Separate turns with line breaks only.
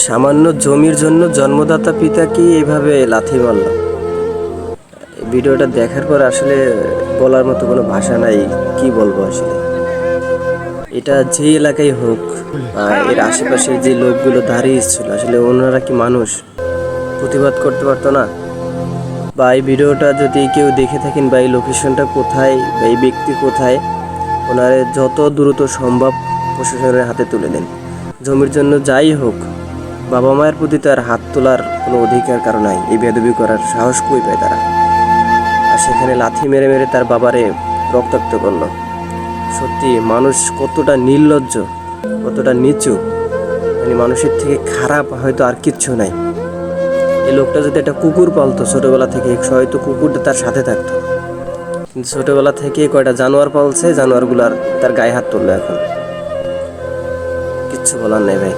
সামান্য জমির জন্য জন্মদাতা পিতাকে এভাবে লাথি মারল। ভিডিওটা দেখার পর আসলে বলার মতো কোনো ভাষা নাই, কি বলবো আসলে। এটা যে এলাকায় হোক বা এর আশেপাশে যে লোকগুলো দাঁড়িয়ে ছিল, আসলে ওনারা কি মানুষ প্রতিবাদ করতে পারতো না? বা এই ভিডিওটা যদি কেউ দেখে থাকেন বা এই লোকেশনটা কোথায় বা এই ব্যক্তি কোথায়, ওনারে যত দ্রুত সম্ভব প্রশাসনের হাতে তুলে দেন। জমির জন্য যাই হোক, বাবা মায়ের প্রতি তার হাত তোলার কোনো অধিকার কারণ নাই। এই বেদবি করার সাহস কই পায় তারা? আর সেখানে লাথি মেরে মেরে তার বাবারে রক্তাক্ত করলো। সত্যি মানুষ কতটা নির্লজ্জ, কতটা নিচু, মানে মানুষের থেকে খারাপ হয়তো আর কিচ্ছু নাই। এই লোকটা যদি একটা কুকুর পালতো ছোটবেলা থেকে, হয়তো কুকুরটা তার সাথে থাকতো। কিন্তু ছোটবেলা থেকে কয়টা জানোয়ার পালছে, জানোয়ারগুলার তার গায়ে হাত তুললো। এখন কিচ্ছু বলার নেই ভাই।